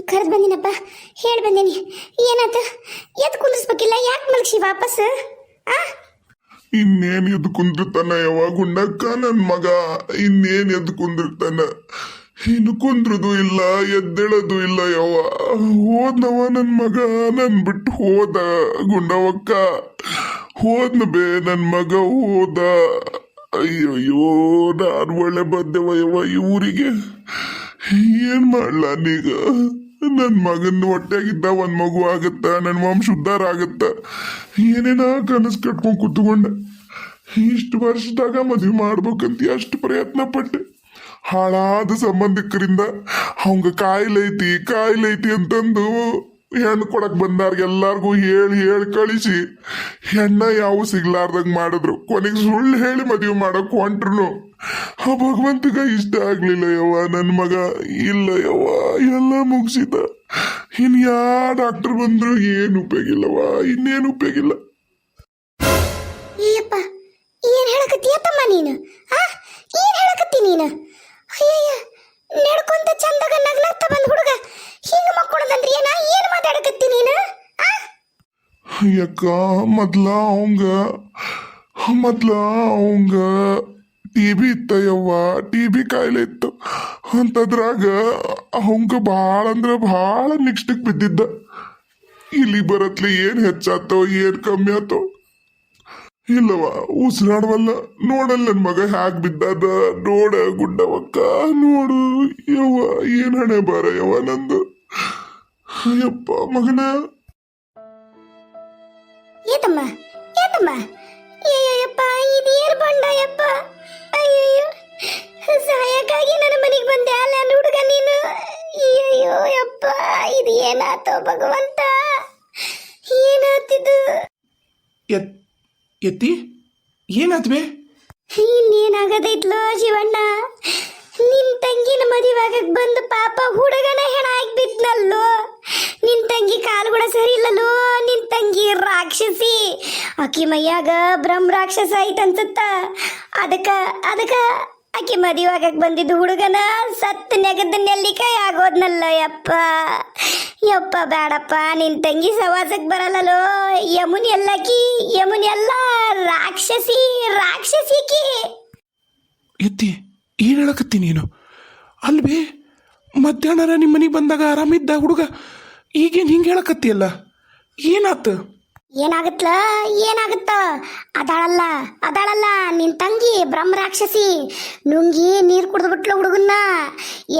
ಕರೆದು ಬಂದಿನಪ್ಪ, ಹೇಳಿ ಬಂದೀನಿ. ಏನಾಯ್ತು? ಎದ್ದು ಕುಂದಿಸ್ಬೇಕಿಲ್ಲ, ಯಾಕೆ ಮಲಗಿಸಿ ವಾಪಸ್? ಆ ಇನ್ನೇನ್ ಎದ್ದು ಕುಂದಿರ್ತಾನ ಯಾವಾಗ ಗುಂಡಕ್ಕ ನನ್ ಮಗ? ಇನ್ನೇನ್ ಎದ್ದು ಕುಂದಿರ್ತಾನ? ಇನ್ನು ಕುಂದ್ರದು ಇಲ್ಲ, ಎದ್ದೇಳೋದು ಇಲ್ಲ. ಯವ್ವ ಹೋದ್ನವ ನನ್ ಮಗ, ನನ್ ಬಿಟ್ಟು ಹೋದ. ಗುಂಡವಕ್ಕ ಹೋದ್ನ ಬೇ, ನನ್ ಮಗ ಹೋದ. ಅಯ್ಯಯ್ಯೋ, ನಾನ್ ಒಳ್ಳೆ ಬಂದೆವ ಯವ್ವ ಈ ಊರಿಗೆ. ಏನ್ ಮಾಡ್ಲಾ ನೀಗ? ನನ್ ಮಗನ್ ಹೊಟ್ಟೆಗಿದ್ದ ಒಂದ್ ಮಗು ಆಗತ್ತ, ನನ್ ವಂಶ ಉದ್ಧಾರ ಆಗತ್ತ. ಏನೇನ ಕನಸು ಕಟ್ಕೊಂಡ್ ಕುತ್ಕೊಂಡೆ. ಇಷ್ಟು ವರ್ಷದಾಗ ಮದ್ವೆ ಮಾಡ್ಬೇಕಂತ ಅಷ್ಟು ಪ್ರಯತ್ನ ಪಟ್ಟೆ. ಹಾಳಾದ ಸಂಬಂಧಿಕರಿಂದ ಅವಂಗ ಕಾಯಿಲೆ ಐತಿ ಅಂತಂದು ಹೆಣ್ಣು ಕೊಡಕ್ ಬಂದಾರ್ಗೆಲ್ಲಾರ್ಗು ಹೇಳಿ ಹೇಳಿ ಕಳಿಸಿ ಹೆಣ್ಣ ಯಾವ ಸಿಗ್ಲಾರ್ದಂಗ್ ಮಾಡಿದ್ರು. ಕೊನೆಗೆ ಸುಳ್ಳು ಹೇಳಿ ಮದುವೆ ಮಾಡಕ್ ಹೊಂಟ್ರು. ಆ ಭಗವಂತಗ ಇಷ್ಟ ಆಗ್ಲಿಲ್ಲ ಯವ್ವ ನನ್ ಮಗ. ಇಲ್ಲ ಯವ್ವ, ಎಲ್ಲ ಮುಗಿಸಿದ. ಇನ್ ಯಾ ಡಾಕ್ಟರ್ ಬಂದ್ರು ಏನ್ ಉಪಯೋಗಿಲ್ಲವ, ಇನ್ನೇನು ಉಪಯೋಗಿಲ್ಲ. ಏಯಪ್ಪ, ಏನ್ ಹೇಳಕತ್ತೀಯತ್ತಮ್ಮ ನೀನು? ಏನ್ ಹೇಳಕತ್ತಿ ನೀನು? ಅಯ್ಯಯ್ಯ, ನಡ್ಕೊಂತ ಚಂದಾಗ ನಗ್ನಗ್ತ ಬಂದ್ ಹುಡುಗ ಹಿಂಗ ಮಕ್ಕೊಳದಂದ್ರಿ ಏನ್ ಮಾತಾಡಕತ್ತಿ ನೀನು? ಯಾಕ ಮೊದ್ಲ ಅವಂಗ ಟಿ.ಬಿ ಇತ್ತ ಯವ್ವ, ಟಿ.ಬಿ ಕಾಯಿಲೆ ಇತ್ತು. ಅಂತದ್ರಾಗ ಅವಂಗ ಭಾಳ ಅಂದ್ರ ಭಾಳ ನೆಕ್ಸ್ಟಿಗೆ ಬಿದ್ದಿದ್ದ. ಇಲ್ಲಿ ಬರತ್ಲಿ ಏನ್ ಹೆಚ್ಚಾತೋ ಏನ್ ಕಮ್ಮಿ ಆತೋ ಇಲ್ಲವ, ಉಸಿರಾಡವಲ್ಲ. ನೋಡಲ್ಲ ನನ್ ಮಗ ಹ್ಯಾಕ್ ಬಿದ್ದದ ನೋಡ ಗುಡ್ಡವಕ್ಕ, ನೋಡು ಯವ್ವ. ಏನ್ ಹಣೆ ಬಾರ ಯವ್ವ ನಂದು. ಯಪ್ಪ ಮಗನ. ಏತಮ್ಮ ಅಯ್ಯಯ್ಯಪ್ಪ, ಇದು ಏರ್ ಬಂಡ ಯಪ್ಪ. ಅಯ್ಯಯ್ಯೋ, ಸಹಾಯಕ್ಕಾಗಿ ನನ್ನ ಮನೆಗೆ ಬಂದೆ ಅಲ್ಲ ಹುಡುಗ ನೀನು. ಅಯ್ಯಯ್ಯೋ ಯಪ್ಪ, ಇದು ಏನಾತೋ ಭಗವಂತ, ಏನಾತಿದು? ಎತ್ತಿ ಏನಾದ್ವೆ? ಇನ್ನೇನಾಗದೈತ್ಲೋ ಶಿವಣ್ಣ, ನಿನ್ ತಂಗಿನ ಮದುವೆಯಾಗಕ್ ಬಂದು ಪಾಪ ಹುಡುಗನ ಹೆಣ ಆಗ್ಬಿಟ್ನಲ್ಲೋ. ನಿನ್ ತಂಗಿ ಕಾಲುಗಳ ಸರಿ ಇಲ್ಲಲ್ಲೋ. ನಿನ್ ತಂಗಿ ರಾಕ್ಷಸಿ, ಆಕಿ ಮೈಯಾಗ ಬ್ರಹ್ಮ ರಾಕ್ಷಸ ಐತನ್ಸುತ್ತ. ಅದಕ್ಕ ಆಕಿ ಮದುವೆಯಾಗಕ್ ಬಂದಿದ್ದು ಹುಡುಗನ ಸತ್ತು ನೆಗದ ನೆಲ್ಲಿಕಾಯಿ ಆಗೋದ್ನಲ್ಲ ಯಪ್ಪ ಬೇಡಪ್ಪ. ನಿನ್ ತಂಗಿ ಸವಾಸಕ್ ಬರಲ್ಲಲೋ. ಯಮುನಿ ಎಲ್ಲ ರಾಕ್ಷಸಿಕಿ. ಎತ್ತಿ ಏನ್ ಹೇಳಕತ್ತಿ ನೀನು? ಅಲ್ವೇ ಮಧ್ಯಾಹ್ನ ನಿಮ್ಮ ಮನೆಗೆ ಬಂದಾಗ ಆರಾಮಿದ್ದ ಹುಡುಗ ಈಗೇನು ಹಿಂಗೆ ಹೇಳಕತ್ತಿಯಲ್ಲ, ಏನಾತ? ಏನಾಗುತ್ತ? ಅದಾಳಲ್ಲ ನಿನ್ ತಂಗಿ ಬ್ರಹ್ಮ ರಾಕ್ಷಸಿ. ನುಂಗಿ ನೀರು ಕುಡಿದ್ಬಿಟ್ಲ ಹುಡುಗನ್ನ.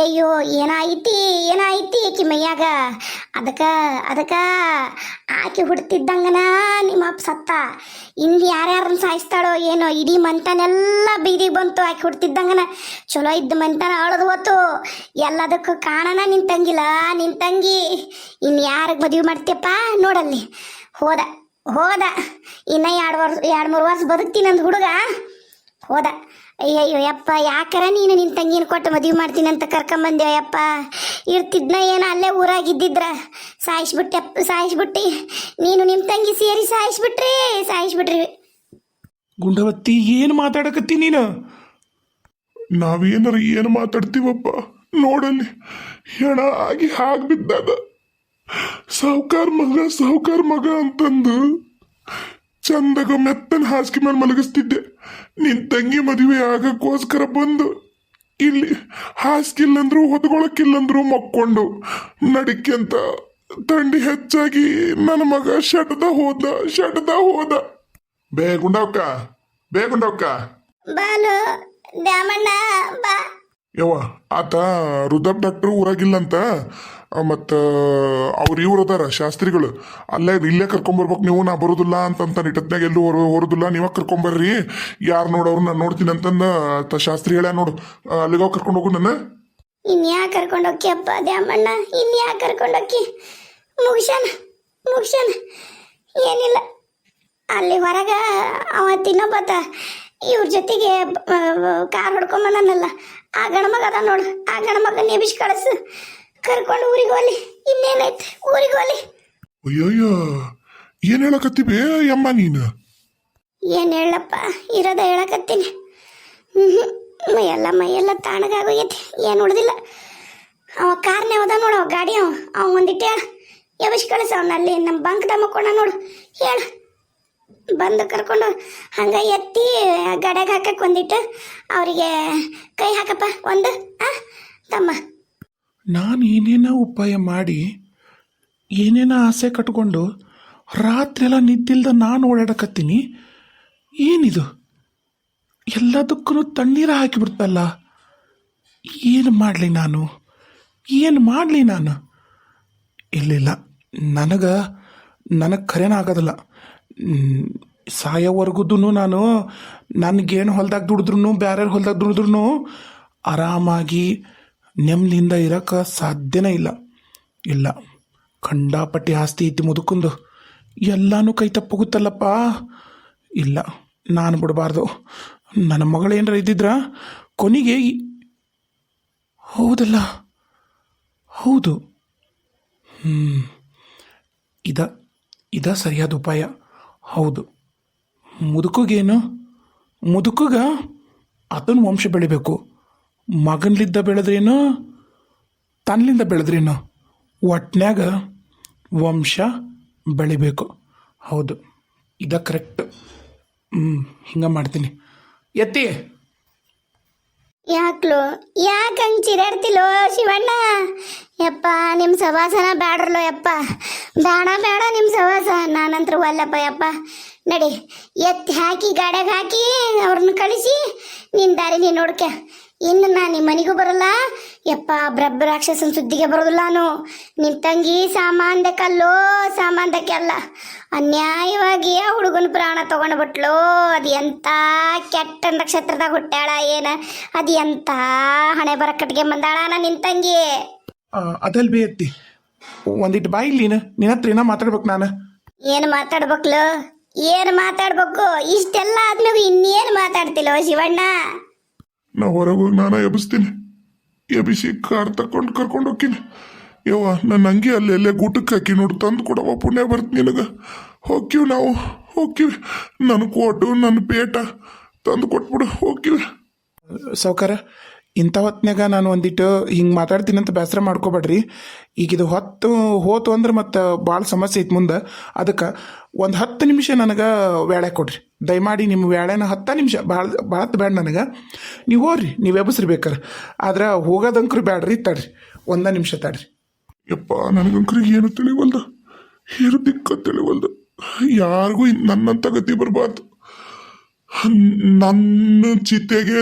ಅಯ್ಯೋ, ಏನಾಯ್ತಿ ಆಕಿ ಮೈಯಾಗ. ಅದಕ್ಕ ಆಕಿ ಹುಡ್ತಿದ್ದಂಗನ ನಿಮ್ಮ ಅಪ್ಪ ಸತ್ತ. ಇಲ್ಲಿ ಯಾರ್ಯಾರನ್ನ ಸಾಯಿಸ್ತಾಳೋ ಏನೋ, ಇಡೀ ಮಂತನೆಲ್ಲ ಬೀದಿಗೆ ಬಂತು. ಆಕಿ ಹುಡ್ತಿದ್ದಂಗನ ಚಲೋ ಇದ್ದ ಮಂತನ ಅಳದು ಹೋತು. ಎಲ್ಲದಕ್ಕೂ ಕಾರಣ ನಿನ್ ತಂಗಿಲ್ಲ. ನಿನ್ ತಂಗಿ ಇನ್ ಯಾರಿಗೆ ಮದುವೆ ಮಾಡ್ತೀಯಪ್ಪ? ನೋಡಲ್ಲಿ ಹೋದ ಇನ್ನ 2-3 ವರ್ಷ ಬದುಕ್ತೀನಿ ಅಂದ್ ಹುಡುಗ ಹೋದ. ಅಯ್ಯಯ್ಯೋ ಯಪ್ಪ, ಯಾಕರ ನೀನು ನಿನ್ನ ತಂಗಿನ ಕೊಟ್ಟು ಮದುವೆ ಮಾಡ್ತೀನಿ ಅಂತ ಕರ್ಕೊಂಬಂದೇವ ಯಪ್ಪ. ಇರ್ತಿದ್ನ ಏನೋ ಅಲ್ಲೇ ಊರಾಗಿದ್ದಿದ್ರ ಸಾಯಿಸ್ಬಿಟ್ಟಿ. ನೀನು ನಿಮ್ಮ ತಂಗಿ ಸೇರಿ ಸಾಯಿಸ್ಬಿಟ್ರಿ. ಗುಂಡವತ್ತಿ ಏನು ಮಾತಾಡಕತ್ತಿ ನೀನು? ನಾವೇನಾರ ಏನು ಮಾತಾಡ್ತೀವಪ್ಪ? ನೋಡಲ್ಲಿ ಹೆಣ ಆಗಿ ಹಾಗೆ ಬಿದ್ದಾಗ ಸಾವುಕಾರ ಮಗ ಅಂತಂದು ಚಂದಾಗ ಮೆತ್ತನ ಹಾಸಿಗೆ ಮೇಲೆ ಮಲಗಿಸ್ತಿದ್ದೆ. ನಿನ್ ತಂಗಿ ಮದುವೆ ಆಗಕ್ಕೋಸ್ಕರ ಬಂದು ಇಲ್ಲಿ ಹಾಸಿಗಿಲ್ಲಂದ್ರು ಹೊತ್ಕೊಳಕ್ಕಿಲ್ಲಂದ್ರು ಮಕ್ಕೊಂಡು ನಡಿಕೆಂತ ಥಂಡಿ ಹೆಚ್ಚಾಗಿ ನನ್ನ ಮಗ ಶಟದ ಹೋದ. ಬೇಗುಂಡವಕ್ಕ ಬಾಲು ದ್ಯಾಮಣ್ಣ ಬಾ. ಯವ್ವ, ಆತ ರುದ್ರಪ್ಪ ಡಾಕ್ಟರ್ ಊರಾಗಿಲ್ಲಂತ. ಮತ್ತು ಇವ್ರು ಅದಾರ ಶಾಸ್ತ್ರಿಗಳು, ಇಲ್ಲೇ ಕರ್ಕೊಂಬರ್ಬೇಕು ನೀವು. ನಾ ಬರೋದಿಲ್ಲ ಅಂತ ನಿಟ್ಟತ್ನಾಗ ಎಲ್ಲೂ ಹೊರೋದಿಲ್ಲ, ನೀವ ಕರ್ಕೊಂಬರ್ರಿ. ಯಾರು ನೋಡೋರು ನಾನು ನೋಡ್ತೀನಿ ಅಂತಂದ ಶಾಸ್ತ್ರಿ ಹೇಳ್ಯ ನೋಡು. ಅಲ್ಲಿಗೆ ಕರ್ಕೊಂಡು ಹೋಗು ನನ್ನ. ಇನ್ಯಾಕೆ ಕರ್ಕೊಂಡೋಕ್ಕಿ ಅಪ್ಪ ದ್ಯಾಮಣ್ಣ, ಇನ್ಯಾಕೆ ಕರ್ಕೊಂಡೋಕ್ಕಿ? ಮುಗಿಸ್ಯಾನ ಏನಿಲ್ಲ. ಅಲ್ಲಿ ಹೊರಗ ಅವ ತಿನ್ನೋಬತ್ತ ಇವ್ರ ಜೊತೆಗೆ ಕಾರ್ ಹೊಡ್ಕೊಂಬಂದನಲ್ಲ, ಆ ಗಣಮಗ ಅದ ನೋಡು. ಆ ಗಣಮಗ ನೆಬಿಸ್ ಕಳಿಸು, ಕರ್ಕೊಂಡು ಊರಿಗೆ ಹೋಗ್ಲಿ. ಇನ್ನೇನೈತೆ, ಊರಿಗೆ ಹೋಗ್ಲಿ. ಅಯ್ಯಯ್ಯ, ಏನ್ ಹೇಳಕತ್ತೀವಿ ಅಮ್ಮ ನೀನು? ಏನ್ ಹೇಳಪ್ಪ, ಇರೋದ ಹೇಳಕತ್ತೀನಿ. ಮೈಯೆಲ್ಲ ತಾಣಗಾಗೋಗೈತಿ, ಏನು ಉಳ್ದಿಲ್ಲ. ಅವ ಕಾರ್ನೇ ಹೋದ ನೋಡು, ಅವ ಗಾಡಿ ಅವ ಒಂದಿಟ್ಟು ಹೇಳ ಎಬಸ್ ಕಳಿಸ ಅವನಲ್ಲಿ ನಮ್ಮ ಬಂಕ್ದ ಮಕ್ಕೊಂಡ ನೋಡು ಹೇಳ ಬಂದು ಕರ್ಕೊಂಡು ಹಂಗೆ ಎತ್ತಿ ಗಡೆಗೆ ಹಾಕಕ್ಕೆ ಒಂದಿಟ್ಟು ಅವರಿಗೆ ಕೈ ಹಾಕಪ್ಪ ಒಂದು ತಮ್ಮ. ನಾನು ಏನೇನೋ ಉಪಾಯ ಮಾಡಿ ಏನೇನೋ ಆಸೆ ಕಟ್ಕೊಂಡು ರಾತ್ರಿ ಎಲ್ಲ ನಿದ್ದಿಲ್ದ ನಾನು ಓಡಾಡಕತ್ತೀನಿ. ಏನಿದು ಎಲ್ಲದಕ್ಕೂ ತಣ್ಣೀರ ಹಾಕಿಬಿಡ್ತಲ್ಲ. ಏನು ಮಾಡಲಿ ನಾನು ಇಲ್ಲಿಲ್ಲ, ನನಗೆ ಖರೇನ ಆಗೋದಿಲ್ಲ. ಸಾಯೋವರೆಗೂ ನಾನು ನನಗೇನು ಹೊಲ್ದಾಗ ದುಡಿದ್ರು ಬೇರೆಯವ್ರ ಹೊಲ್ದಾಗ ದುಡಿದ್ರು ಆರಾಮಾಗಿ ನೆಮ್ಮದಿಯಿಂದ ಇರೋಕ್ಕೆ ಸಾಧ್ಯನೇ ಇಲ್ಲ. ಖಂಡಾಪಟ್ಟಿ ಆಸ್ತಿ ಐತಿ ಮುದುಕಂದು, ಎಲ್ಲನೂ ಕೈ ತಪ್ಪೋಗುತ್ತಲ್ಲಪ್ಪ. ಇಲ್ಲ, ನಾನು ಬಿಡಬಾರ್ದು. ನನ್ನ ಮಗಳೇನಾರ ಇದ್ದಿದ್ರ ಕೊನೆಗೆ ಹೌದು ಇದ ಸರಿಯಾದ ಉಪಾಯ. ಹೌದು, ಮುದುಕಗ ಅದನ್ನ ವಂಶ ಬೆಳಿಬೇಕು. ಮಗನ್ಲಿದ್ದ ಬೆಳೆದ್ರೇನು ತನ್ನಿಂದ ಬೆಳೆದ್ರೇನು ಒಟ್ನ್ಯಾಗ ವಂಶ ಬೆಳಿಬೇಕು. ಹೌದು, ಇದ ಕರೆಕ್ಟ್. ಹಿಂಗೆ ಮಾಡ್ತೀನಿ. ಎತ್ತಿ ಯಾಕೆ ಹಂಗೆ ಚಿರಾಡ್ತಿಲ್ಲೋ ಶಿವಣ್ಣ? ಯಪ್ಪ ನಿಮ್ಮ ಸವಾಸನ ಬ್ಯಾಡ್ರಲ್ಲೋ ಯಪ್ಪ, ಬೇಡ ನಿಮ್ಮ ಸವಾಸ. ನಾನಂತರೂ ಅಲ್ಲಪ್ಪ ಯಪ್ಪ. ನಡಿ ಎತ್ತಿ ಹಾಕಿ ಗಾಡ್ಯಾಗ ಹಾಕಿ ಅವ್ರನ್ನ ಕಳಿಸಿ ನಿನ್ನ ದಾರಿ ನೀನು ನೋಡ್ಕ. ಇನ್ನು ನಾನು ನಿಮ್ಮ ಮನೆಗೂ ಬರಲ್ಲ ಯಪ್ಪ. ಬ್ರಹ್ಮ ರಾಕ್ಷಸನ ಸುದ್ದಿಗೆ ಬರೋದಿಲ್ಲ ನಾನು. ನಿನ್ನ ತಂಗಿ ಸಾಮಾನ್ಯಕ್ಕೆ ಅಲ್ಲ, ಅನ್ಯಾಯವಾಗಿ ಆ ಹುಡುಗನ ಪ್ರಾಣ ತಗೊಂಡು ಬಿಟ್ಲು. ಅದು ಎಂಥ ಕೆಟ್ಟ ನಕ್ಷತ್ರದಾಗ ಹುಟ್ಟ್ಯಾಳ ಏನ, ಅದು ಎಂಥ ಹಣೆ ಬರ ಕಟ್ಗೆ ಬಂದಾಳ ನಿನ್ನ ತಂಗಿ. ಅದಲ್ ಬೇ ಎತ್ತಿ ಒಂದಿಟ್ಟು ಬಾಯಿ ನಿನ್ನ ಹತ್ರ ಏನೋ ಮಾತಾಡ್ಬೇಕು ನಾನು. ಏನು ಮಾತಾಡ್ಬೇಕು? ಇಷ್ಟೆಲ್ಲ ಆದ್ಮೇಲೆ ಇನ್ನೇನು ಮಾತಾಡ್ತಿಲ್ಲೋ ಶಿವಣ್ಣ? ನಾ ಹೊರಗೆ ಹೋಗಿ ನಾನು ಎಬ್ಬಿಸ್ತೀನಿ. ಎಬ್ಬಿಸಿ ಕಾರ್ ಕರ್ಕೊಂಡು ಹೋಗ್ತೀನಿ. ಯವ್ವ ನನ್ನ ಅಂಗಿ ಅಲ್ಲೆಲ್ಲೇ ಗೂಟಕ್ಕೆ ಹಾಕಿ ನೋಡಿ ತಂದು ಕೊಡವ, ಪುಣ್ಯ ಬರ್ತೀನಿ ನಿನಗೆ. ಹೋಗ್ತೀವಿ ನನ್ನ ಕೋಟು ನನ್ನ ಪೇಟ ತಂದು ಕೊಟ್ಬಿಡು, ಹೋಗ್ತೀವಿ. ಸಾವ್ಕಾರ, ಇಂಥ ಹೊತ್ನ್ಯಾಗ ನಾನು ಒಂದಿಟ್ಟು ಹಿಂಗೆ ಮಾತಾಡ್ತೀನಿ ಅಂತ ಬೇಸರ ಮಾಡ್ಕೋಬೇಡ್ರಿ. ಈಗ ಇದು ಹೋತು ಅಂದ್ರೆ ಮತ್ತು ಭಾಳ ಸಮಸ್ಯೆ ಐತೆ ಮುಂದೆ. ಅದಕ್ಕೆ ಒಂದು 10 ನಿಮಿಷ ನನಗೆ ವೇಳೆ ಕೊಡ್ರಿ ದಯಮಾಡಿ. ನಿಮ್ಮ ವೇಳೆನ 10 ನಿಮಿಷ ಭಾಳ ಬೇಡ ನನಗೆ. ನೀವು ಹೋಗ್ರಿ, ನೀವು ಎಬ್ಬಸ್ರಿ ಬೇಕಾರೆ. ಆದ್ರೆ ಹೋಗೋದಂಕ್ರು ಬೇಡ್ರಿ, ತಡ್ರಿ 1 ನಿಮಿಷ ತಡ್ರಿ. ಯಪ್ಪ ನನಗಂಕ್ರಿ ಏನು ತಿಳಿವಲ್ದು, ಏನು ದಿಕ್ಕ ತಿಳಿವಲ್ದು. ಯಾರಿಗೂ ನನ್ನಂತ ಗತಿ ಬರಬಾರ್ದು. ನನ್ನ ಚಿತೆಗೆ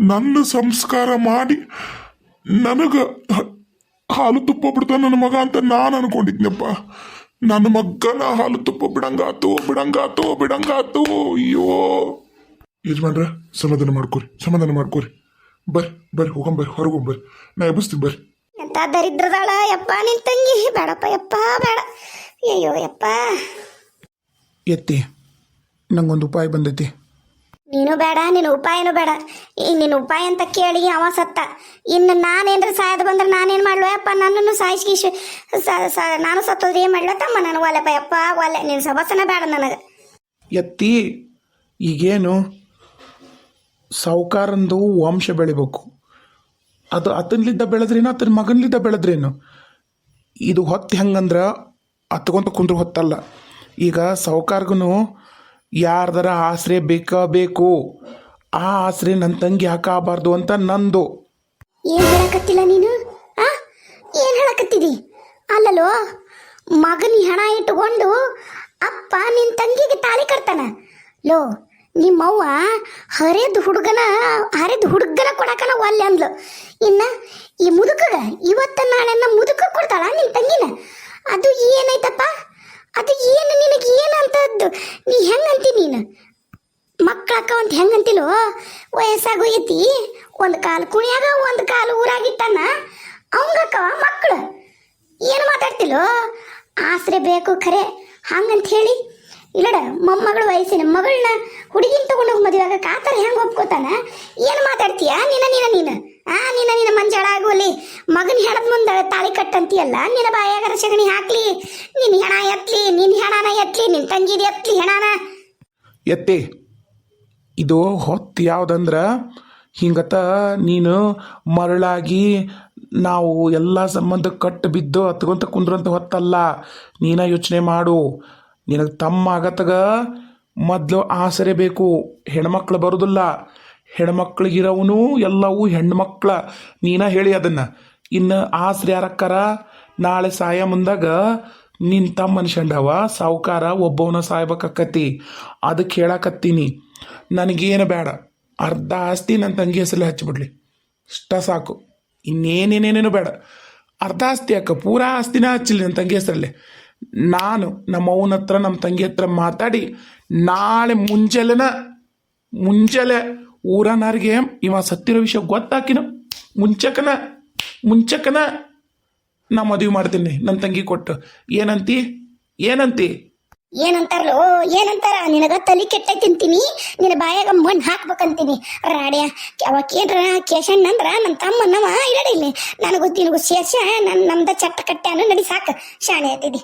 ನನ್ನ ಸಂಸ್ಕಾರ ಮಾಡಿ ನನಗೆ ಹಾಲು ತುಪ್ಪ ಬಿಡ್ತಾನೆ ನನ್ನ ಮಗ ಅಂತ ನಾನು ಅನ್ಕೊಂಡಿದ್ನಪ್ಪ. ನನ್ನ ಮಗನ ಹಾಲು ತುಪ್ಪ ಬಿಡಂಗಾತು. ಅಯ್ಯೋ ಯಜಮಾನ್ರ, ಸಮಾಧಾನ ಮಾಡ್ಕೋರಿ. ಬರ್ರಿ ಹೋಗಂಬರ್ರಿ, ಹೊರಗೋಗ್ಬರ್ರಿ, ನಾ ಎಬ್ಬಿಸ್ತೀನಿ ಬರ್ರಿ. ಎಂತ ದರಿದ್ರದಾಳ ಯಪ್ಪ ನಿನ್ ತಂಗಿ. ಬೇಡಪ್ಪ ಯಪ್ಪ, ಬೇಡ. ಅಯ್ಯೋ ಯಪ್ಪ. ಎತ್ತಿ ನಂಗೊಂದು ಉಪಾಯ ಬಂದೈತಿ. ನೀನು ಬೇಡ, ನಿನ್ನ ಉಪಾಯನೂ ಬೇಡ. ಈಗ ನಿನ್ನ ಉಪಾಯ ಅಂತ ಕೇಳಿ ಅವ ಸತ್ತ. ಇನ್ನು ನಾನೇನ್ರ ಸಾಯದ ಬಂದ್ರೆ ನಾನೇನು ಮಾಡ್ಲೋ ಯಪ್ಪ? ನನ್ನನ್ನು ಸಾಯಿಸಿ ನಾನು ಸತ್ತೋದ್ರೆ ಏನು ಮಾಡ್ಲೋ ತಮ್ಮ? ನನಗೆ ಒಲ್ಲೆಪ್ಪ ಯಪ್ಪ, ಒಲ್ಲೆ. ನಿನ್ನ ಸಬಸನ ಬೇಡ ನನಗೆ. ಎತ್ತಿ ಈಗೇನು ಸಾವುಕಾರಂದು ವಂಶ ಬೆಳಿಬೇಕು. ಅದು ಆತನ್ಲಿದ್ದ ಬೆಳೆದ್ರೇನು ಆತನ ಮಗನ್ಲಿದ್ದ ಬೆಳೆದ್ರೇನು? ಇದು ಹೊತ್ತು ಹೆಂಗಂದ್ರೆ ಹತ್ಕೊಂತ ಕುಂದ್ರು ಹೊತ್ತಲ್ಲ. ಈಗ ಸಾವುಕಾರ್ಗೂ ಯಾರ್ದಾರ ಆಸರೆ ಬೇಕು. ಆ ಆಸರೆ ನನ್ನ ತಂಗಿ ಹಾಕಬಾರ್ದು ಅಂತ ನಂದು. ಏನು ಹೇಳಕತ್ತಿಲ್ಲ ನೀನು? ಏನು ಹೇಳಕತ್ತಿದಿ? ಅಲ್ಲಲೋ, ಮಗನ ಹೆಣ ಇಟ್ಟುಕೊಂಡು ಅಪ್ಪ ನಿನ್ನ ತಂಗಿಗೆ ತಾಳಿ ಕಟ್ತಾನ. ಲೋ, ನಿಮ್ಮವ್ವ ಹರಿದ ಹುಡುಗನ ಕೊಡಕನ ಒಲ್ಲೆ ಅಂದ್ಲು. ಇನ್ನು ಈ ಮುದುಕಗ ಇವತ್ತ ನಾಳೆನ್ನ ಮುದುಕ ಕೊಡ್ತಾಳ ನಿನ್ನ ತಂಗಿನ? ಅದು ಏನೈತಪ್ಪ? ಅದು ಏನು ನಿನಗೆ ಏನಂತದ್ದು? ನೀ ಹೆಂಗಂತಿ? ನೀನು ಮಕ್ಕಳಕ್ಕ ಅಂತ ಹೆಂಗಂತಿಲೋ? ವಯಸ್ಸಾಗೋಯ್ತಿ, ಒಂದು ಕಾಲು ಕುಣಿಯಾಗ ಒಂದು ಕಾಲು ಊರಾಗಿತ್ತಾನ ಅವಂಗಕ್ಕವ ಮಕ್ಕಳು. ಏನು ಮಾತಾಡ್ತಿಲೋ? ಆಸರೆ ಬೇಕು ಖರೆ ಹಂಗಂತ ಹೇಳಿ ಇಲ್ಲಡ ಮೊಮ್ಮಗಳು ವಯಸ್ಸಿನ ಮಗಳನ್ನ ಹುಡುಗಿನ ತಗೊಂಡೋಗಿ ಮದುವೆ ಆಗಕ್ಕೆ ಆ ಥರ ಹೆಂಗೆ ಒಪ್ಕೋತಾನ? ಏನು ಮಾತಾಡ್ತೀಯ ನಿನ್ನ ಮಂಜಾಳ ಆಗುವಲ್ಲಿ ಮಗನ ಹೆಣದ ಮುಂದೆ ತಾಳಿ ಕಟ್ಟಂತೀಯಲ್ಲ. ನಿನ್ನ ಬಾಯಾಗರ ಸಗಣಿ ಹಾಕ್ಲಿ, ನಿನ್ನ ಹೆಣ ಎತ್ಲಿ, ನಿನ್ನ ಹೆಣನ ಎತ್ಲಿ, ನಿನ್ನ ತಂಗಿದ ಎತ್ಲಿ ಹೆಣನ. ಎತ್ತಿ ಇದು ಹೊತ್ತು ಯಾವುದಂದ್ರೆ ಹಿಂಗತ್ತ ನೀನು ಮರಳಾಗಿ ನಾವು ಎಲ್ಲ ಸಂಬಂಧ ಕಟ್ಟು ಬಿದ್ದು ಹತ್ಕೊಂತ ಕುಂದ್ರಂತ ಹೊತ್ತಲ್ಲ. ನೀನ ಯೋಚನೆ ಮಾಡು. ನಿನಗೆ ತಮ್ಮ ಆಗತ್ತಗ ಮೊದಲು ಆಸರೆ ಬೇಕು. ಹೆಣ್ಮಕ್ಳು ಬರೋದಿಲ್ಲ. ಹೆಣ್ಮಕ್ಳಿಗಿರೋವನು ಎಲ್ಲವೂ ಹೆಣ್ಮಕ್ಳ. ನೀನ ಹೇಳಿ ಅದನ್ನು. ಇನ್ನು ಆಸರೆ ಯಾರಕ್ಕಾರ ನಾಳೆ ಸಾಯ ಮುಂದಾಗ ನಿನ್ನ ತಮ್ಮ ಅನ್ಸಂಡವ ಸಾವುಕಾರ ಒಬ್ಬವನ ಸಾಯ್ಬೇಕಾಕತಿ. ಅದಕ್ಕೆ ಹೇಳಕತ್ತೀನಿ, ನನಗೇನು ಬೇಡ, ಅರ್ಧ ಆಸ್ತಿ ನನ್ನ ತಂಗಿ ಹೆಸರಲ್ಲಿ ಹಚ್ಚಿಬಿಡ್ಲಿ, ಇಷ್ಟ ಸಾಕು. ಇನ್ನೇನೇನೇನೇನು ಬೇಡ. ಅರ್ಧ ಆಸ್ತಿ ಯಾಕೆ, ಪೂರಾ ಆಸ್ತಿನ ಹಚ್ಚಲಿ ನನ್ನ ತಂಗಿ ಹೆಸರಲ್ಲಿ. ನಾನು ನಮ್ಮ ಅವನ ಹತ್ರ ನಮ್ಮ ತಂಗಿ ಹತ್ರ ಮಾತಾಡಿ ನಾಳೆ ಮುಂಜಾನೆ ಊರನಾರಿಗೆ ಇವ ಸತ್ತಿರೋ ವಿಷಯ ಗೊತ್ತಾಕಿನ ಮುಂಚಕನ ನಾ ಮದುವೆ ಮಾಡ್ತೀನಿ ನನ್ನ ತಂಗಿ ಕೊಟ್ಟು. ಏನಂತಿ? ಏನಂತಾರಲ್ಲೋ ಏನಂತಾರ, ನಿನಗ ತಲೆ ಕೆಟ್ಟ ತಿಂತೀನಿ, ನಿನ್ನ ಬಾಯಾಗ ಮಣ್ಣು ಹಾಕ್ಬೇಕಂತೀನಿ. ರಾಡ್ಯ ಅವಕ್ಕೇನ್ರ ಕೇಶಣ್ಣ ಅಂದ್ರ ನನ್ನ ತಮ್ಮನವ ಇರಡಿಲ್ಲ. ನನಗೂ ನಿನಗೂ ಶೇಷ ನಮ್ದ ಚಟ್ಟ ಕಟ್ಟ್ಯಾನು ನಡಿ ಸಾಕು, ಶಾಣೆ ಆಯ್ತಿದಿ.